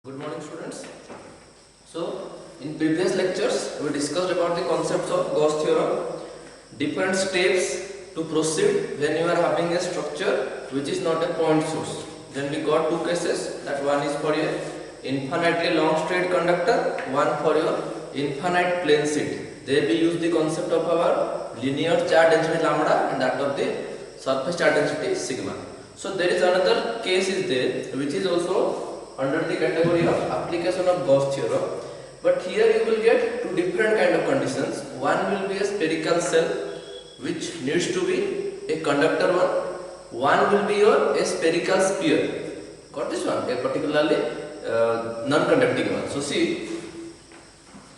Good morning, students. So, in previous lectures, we discussed about the concepts of Gauss theorem, different steps to proceed when you are having a structure which is not a point source. Then we got two cases, that one is for your infinitely long straight conductor, one for your infinite plane sheet. There we use the concept of our linear charge density lambda and that of the surface charge density sigma. So, there is another case is there which is also under the category of application of Gauss theorem, but here you will get two different kind of conditions. One will be a spherical cell which needs to be a conductor one will be your a spherical sphere. Got this one? A particularly non-conducting one. So see,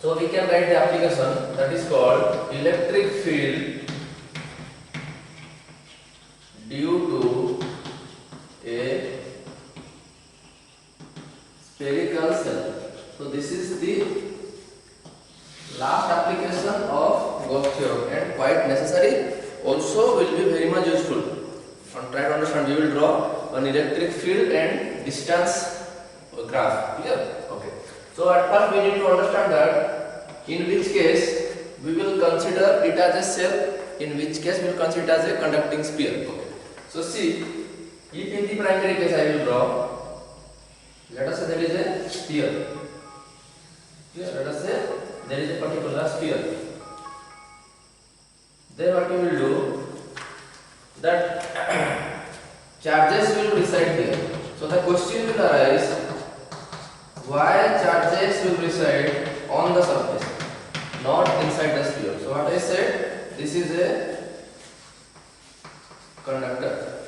so we can write the application that is called electric field due to a spherical cell. So this is the last application of Gauss theorem and quite necessary, also will be very much useful. And try to understand, we will draw an electric field and distance graph. Clear? Okay. So at first we need to understand that in which case we will consider it as a cell, in which case we will consider it as a conducting sphere. Okay. So see, if in the primary case I will draw, let us say there is a sphere. Here, let us say there is a particular sphere. Then what we will do, that charges will reside here. So the question will arise, why charges will reside on the surface, not inside the sphere. So what I said, this is a conductor.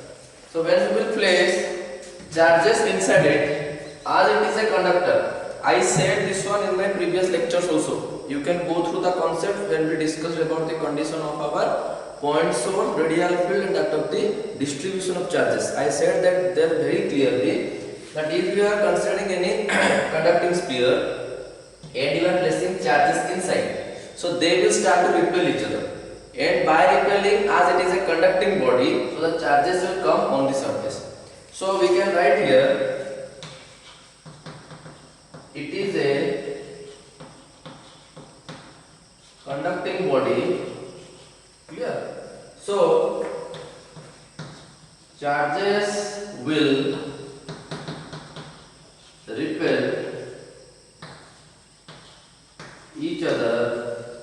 So when we will place charges inside it, as it is a conductor, I said this one in my previous lectures also. You can go through the concept when we discussed about the condition of our point source, radial field and that of the distribution of charges. I said that there very clearly that if you are considering any conducting sphere and you are placing charges inside, so they will start to repel each other. And by repelling, as it is a conducting body, so the charges will come on the surface. So we can write here, it is a conducting body. Clear? So charges will repel each other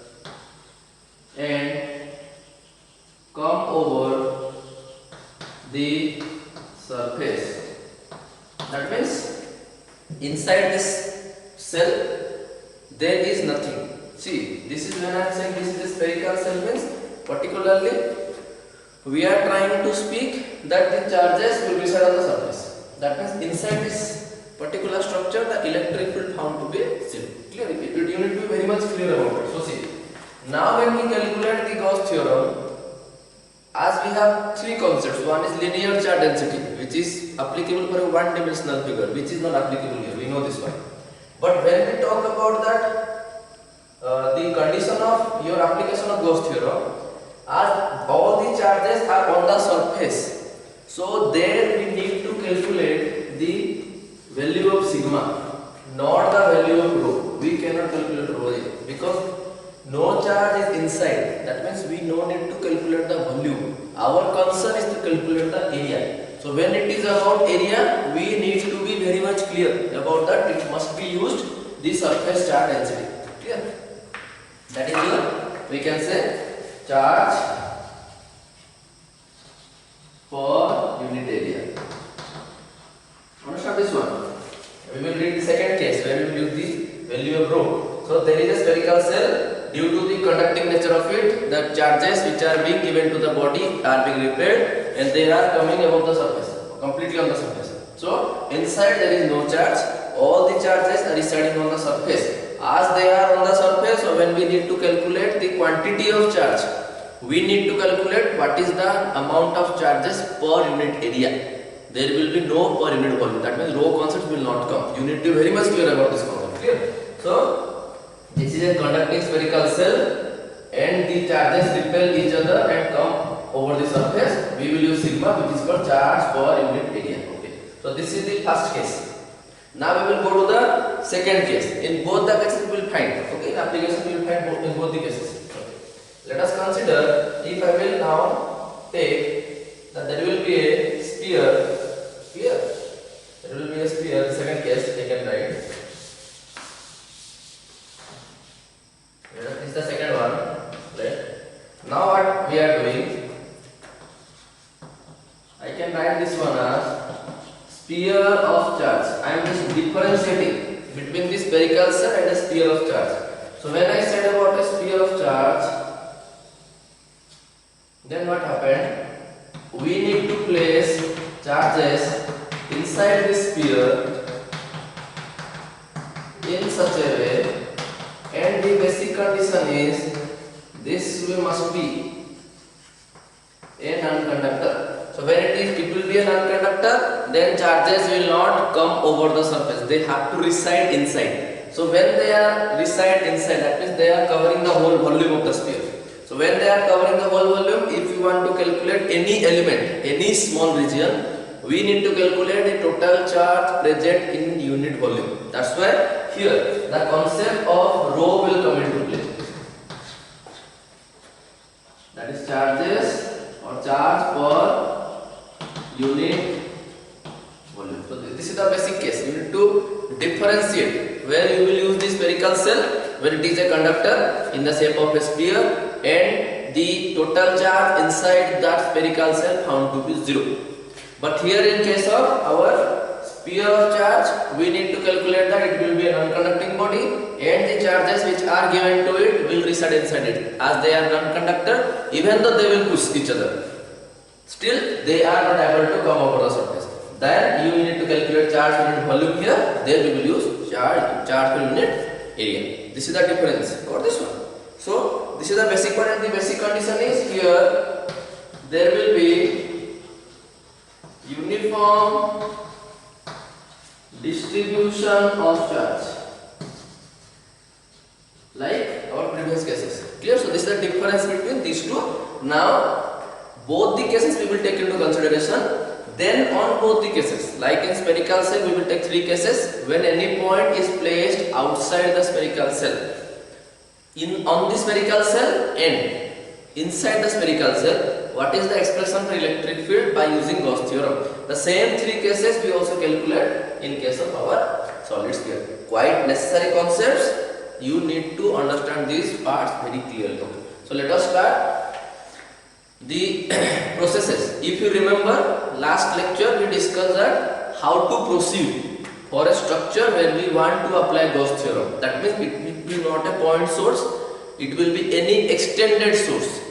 and come over the surface. That means inside this cell there is nothing. See, this is when I am saying this is a spherical cell, means particularly we are trying to speak that the charges will reside on the surface. That means inside this particular structure the electric field found to be zero. Clear? You need to be very much clear about it. So see, now when we calculate the Gauss theorem, as we have three concepts, one is linear charge density, which is applicable for a one-dimensional figure, which is not applicable here, we know this one. But when we talk about that, the condition of your application of Gauss theorem, as all the charges are on the surface, so there we need to calculate the value of sigma, not the value of rho. We cannot calculate rho here because no charge is inside. That means we no need to calculate the volume. Our concern is to calculate the area. So when it is about area, we need to be very much clear about that. It must be used the surface charge density. Clear? That is your, we can say, charge per unit area. Understand this one? We will read the second case where we will use the value of rho. So there is a spherical cell. Due to the conducting nature of it, the charges which are being given to the body are being repelled and they are coming above the surface, completely on the surface. So inside there is no charge, all the charges are residing on the surface. As they are on the surface, so when we need to calculate the quantity of charge, we need to calculate what is the amount of charges per unit area. There will be no per unit volume. That means rho concept will not come. You need to be very much clear about this concept. Clear? So this is a conducting spherical cell and the charges repel each other and come over the surface. We will use sigma, which is called charge per unit area. Okay. So this is the first case. Now we will go to the second case. In both the cases we will find. Okay, in application we will find both in both the cases. Okay. Let us consider if I will now take that there will be a sphere here. There will be a sphere. The second case taken right. This is the second one. Right. Now what we are doing? I can write this one as sphere of charge. I am just differentiating between the spherical cell and the sphere of charge. So when I said about a sphere of charge, then what happened? We need to place charges inside the sphere in such a way, and the basic condition is this must be a non-conductor. So when it will be a non-conductor, then charges will not come over the surface. They have to reside inside. So when they are reside inside, that means they are covering the whole volume of the sphere. So when they are covering the whole volume, if you want to calculate any element, any small region, we need to calculate the total charge present in unit volume. That's why here the concept of rho will come into play. That is charges or charge per unit volume. So this is the basic case. You need to differentiate where you will use the spherical cell when it is a conductor in the shape of a sphere, and the total charge inside that spherical cell found to be 0. But here in case of our sphere of charge, we need to calculate that it will be a non-conducting body, and the charges which are given to it will reside inside it. As they are non-conductor, even though they will push each other, still they are not able to come over the surface. Then you need to calculate charge per unit volume here. There we will use charge per unit area. This is the difference. Got this one? So this is the basic one, and the basic condition is here there will be uniform distribution of charge like our previous cases. Clear? So this is the difference between these two. Now both the cases we will take into consideration. Then on both the cases, like in spherical cell, we will take 3 cases. When any point is placed outside the spherical cell, on the spherical cell and inside the spherical cell, what is the expression for electric field by using Gauss theorem? The same 3 cases we also calculate in case of our solid sphere. Quite necessary concepts. You need to understand these parts very clearly. So let us start the processes. If you remember, last lecture we discussed that how to proceed for a structure where we want to apply Gauss theorem. That means it will be not a point source, it will be any extended source.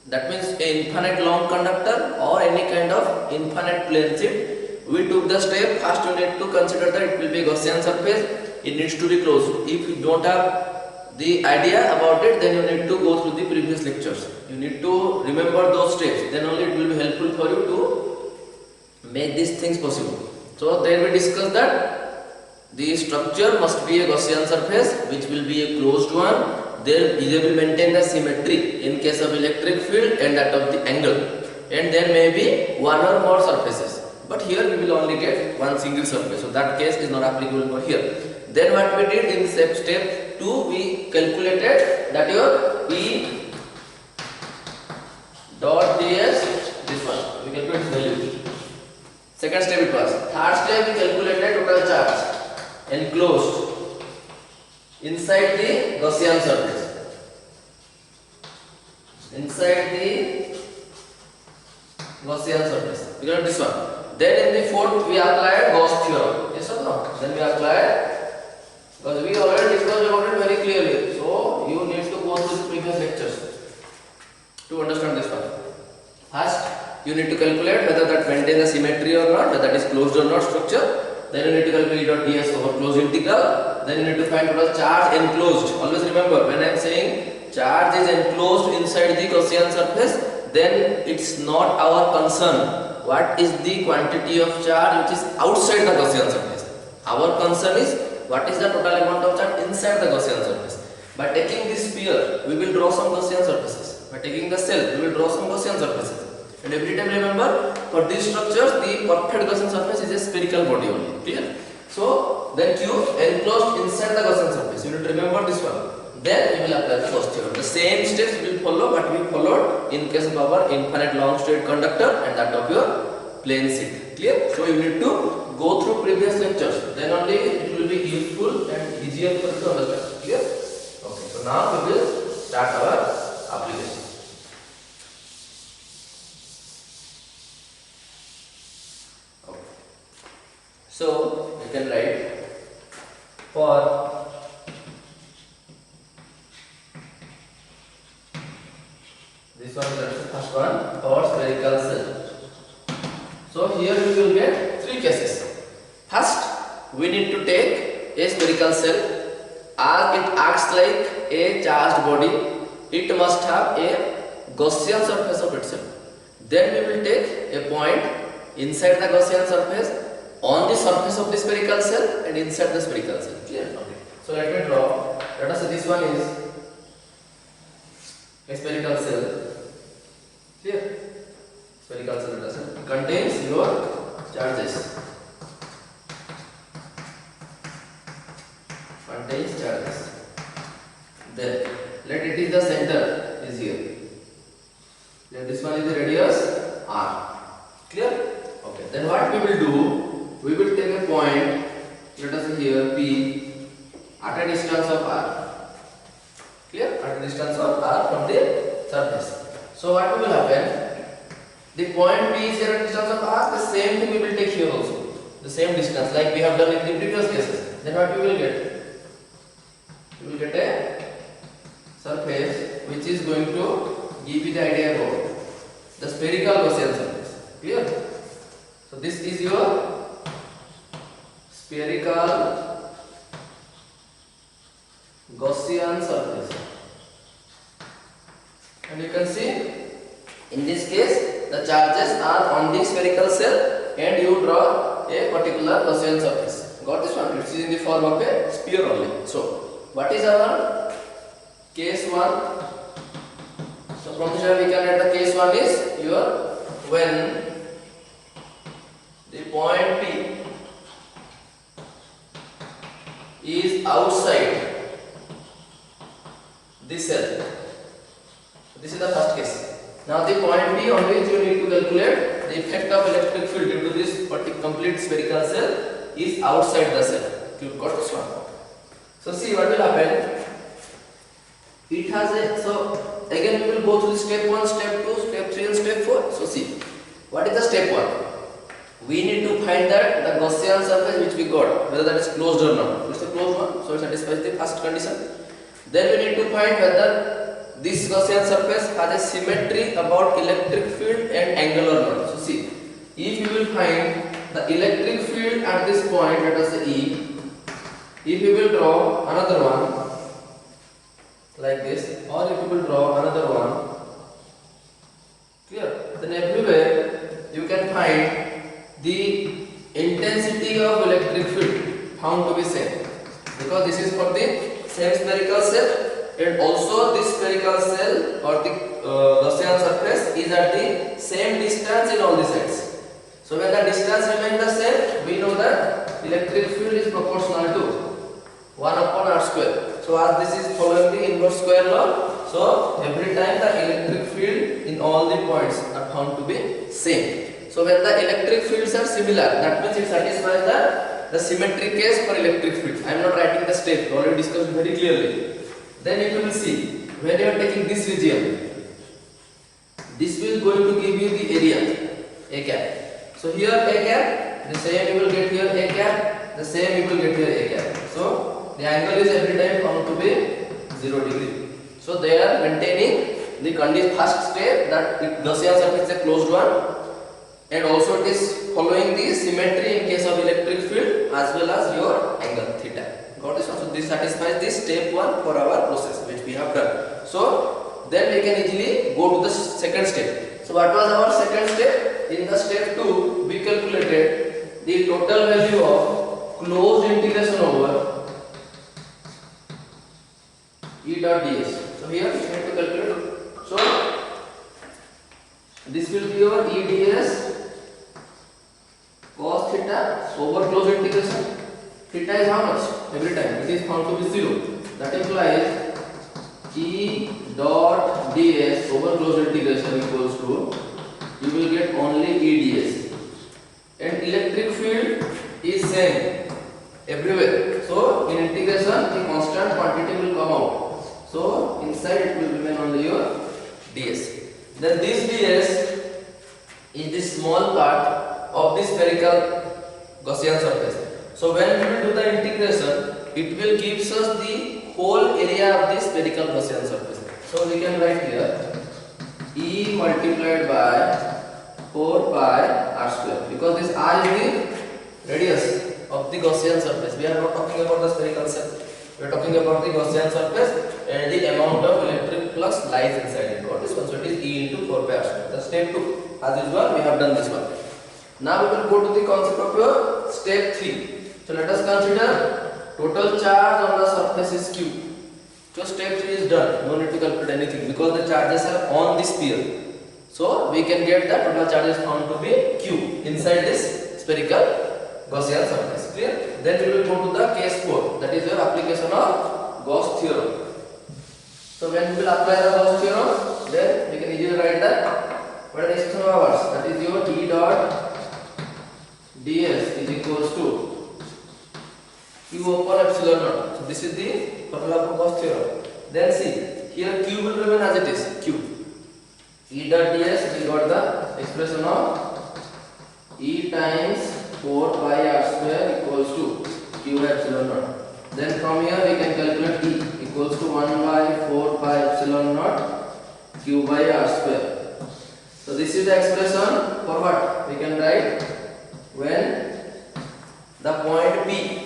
That means an infinite long conductor or any kind of infinite plane sheet. We took the step, first you need to consider that it will be Gaussian surface, it needs to be closed. If you don't have the idea about it, then you need to go through the previous lectures. You need to remember those steps, then only it will be helpful for you to make these things possible. So there we discussed that the structure must be a Gaussian surface which will be a closed one. There they will maintain the symmetry in case of electric field and that of the angle, and there may be one or more surfaces, but here we will only get one single surface, so that case is not applicable for here. Then what we did in step 2, we calculated that your E dot ds, this one we calculate its value. Second step it was. Third step we calculated total charge enclosed inside the Gaussian surface. Inside the Gaussian surface. We got this one. Then in the fourth we applied Gauss theorem. Yes or no? Then we applied, because we already discussed about it very clearly. So you need to go through the previous lectures to understand this one. First, you need to calculate whether that maintains the symmetry or not, whether that is closed or not structure. Then you need to calculate E dot ds over closed integral. Then you need to find total charge enclosed. Always remember, when I am saying charge is enclosed inside the Gaussian surface, then it's not our concern what is the quantity of charge which is outside the Gaussian surface. Our concern is what is the total amount of charge inside the Gaussian surface. By taking this sphere, we will draw some Gaussian surfaces. By taking the cell, we will draw some Gaussian surfaces. And every time remember, for these structures, the perfect Gaussian surface is a spherical body only. Clear? So then Q enclosed inside the Gaussian surface. You need to remember this one. Then you will apply the Gauss theorem. The same steps will follow, but we followed in case of our infinite long straight conductor and that of your plane sheet. Clear? So you need to go through previous lectures. Then only it will be useful and easier for you to understand. Clear? Okay. So now we will start our application. Okay. So you can write for this one is the first one for spherical cell. So here we will get three cases. First, we need to take a spherical cell. As it acts like a charged body, it must have a Gaussian surface of itself. Then we will take a point inside the Gaussian surface, on the surface of the spherical cell and inside the spherical cell. Clear? Okay. So let me draw. Let us say this one is a spherical cell. Clear? Spherical cell contains your charges. Contains charges. Then let it is the center is here. Then this one is the radius r. Clear? Okay. Then what we will do? We will take a point. Let us say here P at a distance of r. Clear? At a distance of r from the surface. So what will happen? The point P is here at distance of r, the same thing we will take here also. The same distance like we have done in the previous cases. Then what we will get? We will get a surface which is going to give you the idea about the spherical Gaussian surface. Clear? So this is your spherical Gaussian surface. And you can see in this case the charges are on the spherical cell and you draw a particular Gaussian surface. Got this one? It is in the form of a sphere only. So, what is our case 1? So, from this we can write the case 1 is your when the point P is outside the cell. This is the first case. Now the point P on which you need to calculate the effect of electric field due to this complete spherical cell is outside the cell. You got this one. So see what will happen. It has a, so again we will go through step 1, step 2, step 3 and step 4. So see, what is the step 1? We need to find that the Gaussian surface which we got, whether that is closed or not. It's a closed one, so it satisfies the first condition. Then we need to find whether this Gaussian surface has a symmetry about electric field and angle or not. So see, if you will find the electric field at this point, let us say E, if you will draw another one like this, or if you will draw another one, clear? Then everywhere you can find the intensity of electric field found to be same, because this is for the same spherical cell. And also this spherical cell or the Gaussian surface is at the same distance in all the sides. So when the distance remains the same, we know that electric field is proportional to 1 upon r square. So as this is following the inverse square law, so every time the electric field in all the points are found to be same. So when the electric fields are similar, that means it satisfies the symmetric case for electric field. I am not writing the step, already discussed very clearly. Then you will see, when you are taking this region, this will going to give you the area, A cap. So here A cap, the same you will get here A cap, the same you will get here A cap. So the angle is every time found to be 0 degree. So they are maintaining the condition first step that Gaussian surface is a closed one, and also it is following the symmetry in case of electric field as well as your angle theta. Got this one? So this satisfies this step 1 for our process which we have done. So then we can easily go to the second step. So what was our second step? In the step 2 we calculated the total value of closed integration over E dot ds. So here we have to calculate. So this will be your E ds cos theta over closed integration. theta is how much? Every time it is found to be 0. That implies E dot ds over closed integration equals to, you will get only E ds, and electric field is same everywhere. So in integration the constant quantity will come out. So inside it will remain only your ds. Then this ds is the small part of the spherical Gaussian surface. So when we will do the integration, it will gives us the whole area of the spherical Gaussian surface. So we can write here E multiplied by 4 pi r square, because this r is the radius of the Gaussian surface. We are not talking about the spherical surface. We are talking about the Gaussian surface and the amount of electric flux lies inside it. Got this one? So it is E into 4 pi r square. The step 2, as usual, we have done this one. Now we will go to the concept of your step 3. So let us consider total charge on the surface is Q. So step 3 is done. No need to calculate anything because the charges are on the sphere. So we can get the total charge is found to be Q inside this spherical Gaussian surface. Clear? Then we will go to the case 4. That is your application of Gauss theorem. So when we will apply the Gauss theorem, then we can easily write that. What is the expression of ours? That is your E dot ds is equals to Q upon epsilon naught. So this is the formula for Gauss theorem. Then see, here Q will remain as it is, Q. E dot ds, we got the expression of E times 4 pi r square equals to Q epsilon naught. Then from here we can calculate E equals to 1 by 4 pi epsilon naught Q by r square. So this is the expression for what? We can write when the point P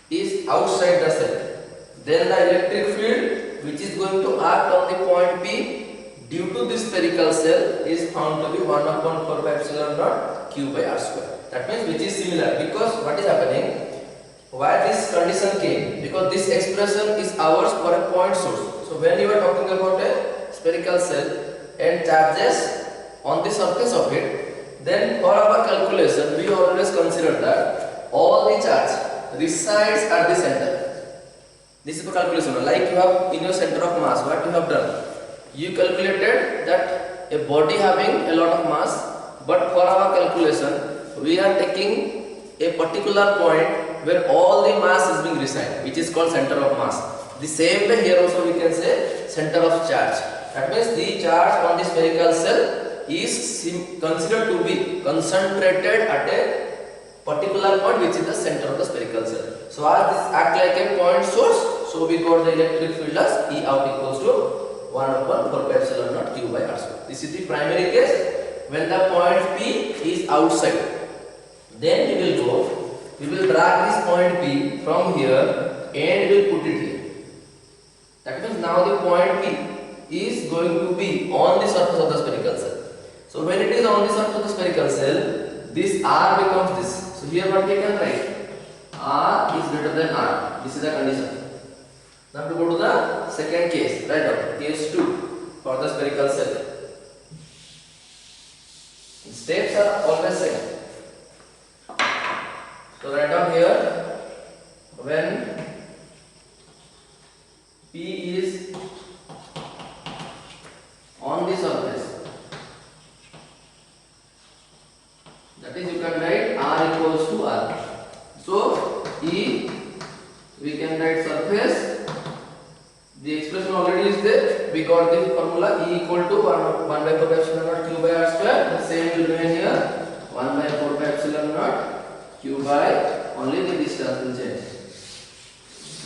is outside the cell, then the electric field which is going to act on the point P due to this spherical cell is found to be 1 upon 4 pi epsilon naught Q by r square. That means which is similar, because what is happening, why this condition came, because this expression is ours for a point source. So when you are talking about a spherical cell and charges on the surface of it, then for our calculation we always consider that all the charge resides at the center. This is for calculation. Like you have in your center of mass, what you have done, you calculated that a body having a lot of mass, but for our calculation we are taking a particular point where all the mass is being reside, which is called center of mass. The same way here also we can say center of charge. That means the charge on the spherical cell is considered to be concentrated at a particular point which is the center of the spherical cell. So as this act like a point source, so we got the electric field as E out equals to 1 upon 4 pi epsilon naught Q by r square. This is the primary case when the point P is outside. Then we will drag this point P from here and we will put it here. That means now the point P is going to be on the surface of the spherical cell. So when it is on the surface of the spherical cell, this R becomes this. So here what we can write, R is greater than R. This is the condition. Now to go to the second case, write down case 2 for the spherical cell. Steps are always same. So write down here when P is on the surface, that is you can write R equals to R. So E, we can write surface, the expression already is there, we got the formula E equal to 1 by 4 pi epsilon naught Q by r square. The same will remain here, 1 by 4 pi epsilon naught Q by, only the distance will change.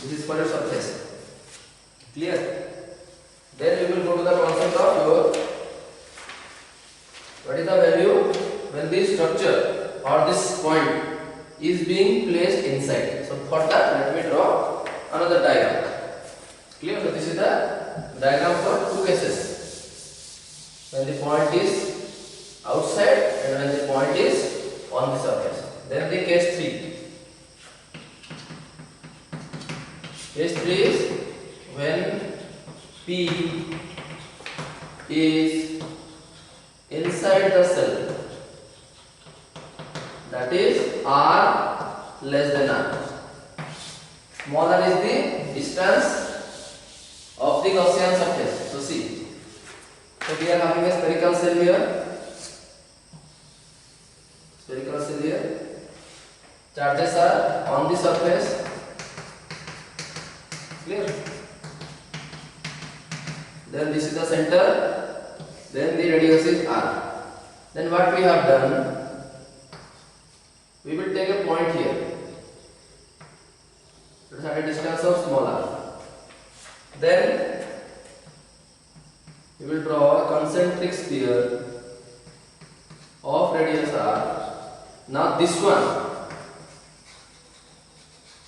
This is for your surface. Clear? Then we will go to the concept of your, what is the value when this structure or this point is being placed inside. So for that, let me draw another diagram. Clear? So this is the diagram for two cases. When the point is outside and when the point is on the surface. Then the case 3. Case 3 is when P is inside the cell, that is R less than R. small r is the distance of the Gaussian surface. So see, so we are having a spherical cell here, charges are on the surface, clear. Then this is the center, then the radius is r. Then what we have done, we will take a point here, it is at a distance of small r. Then we will draw a concentric sphere of radius r. Now this one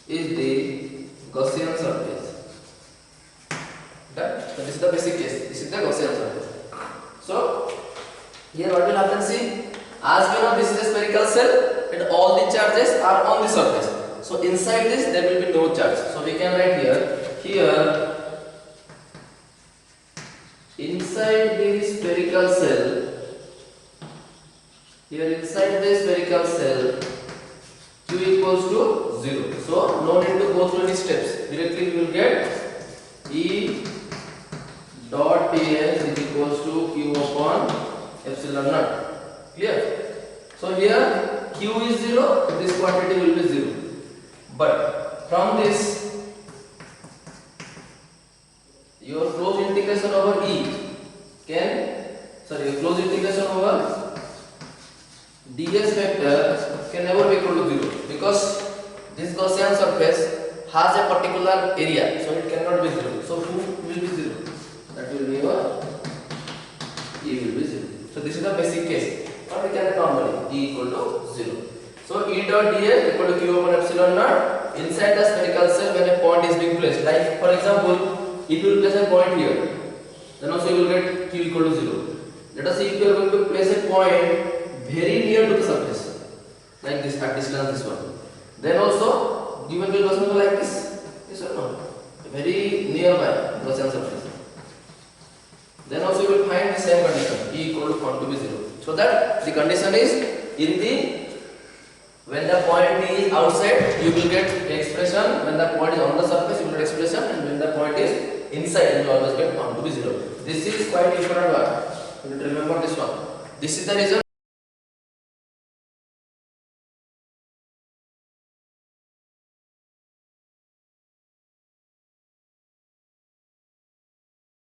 is the Gaussian surface. Okay? So this is the basic case. This is the Gaussian surface. So here what will happen? See, as we know, this is a spherical cell and all the charges are on the surface. So inside this there will be no charge. So we can write here inside the spherical cell. Here inside the spherical cell, Q equals to 0. So no need to go through any steps. Directly we will get E dot ds is equals to Q upon epsilon naught. Clear? So here Q is 0, this quantity will be 0. But from this, your closed integration over E closed integration over ds vector can never be equal to 0, because this Gaussian surface has a particular area, so it cannot be 0. So who will be 0? That will be your E will be 0. So this is the basic case. Or we can normally E equal to 0. So E dot ds equal to Q upon epsilon naught inside the spherical cell when a point is being placed. Like for example, if you will place a point here, then also you will get Q equal to 0. Let us see if you are going to place a point very near to the surface, like this at distance this one. Then also given will also be like this. Yes or no? Very nearby Gaussian surface. Then also you will find the same condition, E equal to found to be 0. So that the condition is when the point is outside, you will get expression. When the point is on the surface, you will get expression, and when the point is inside, you will always get found to be 0. This is quite important one. You need to remember this one. This is the reason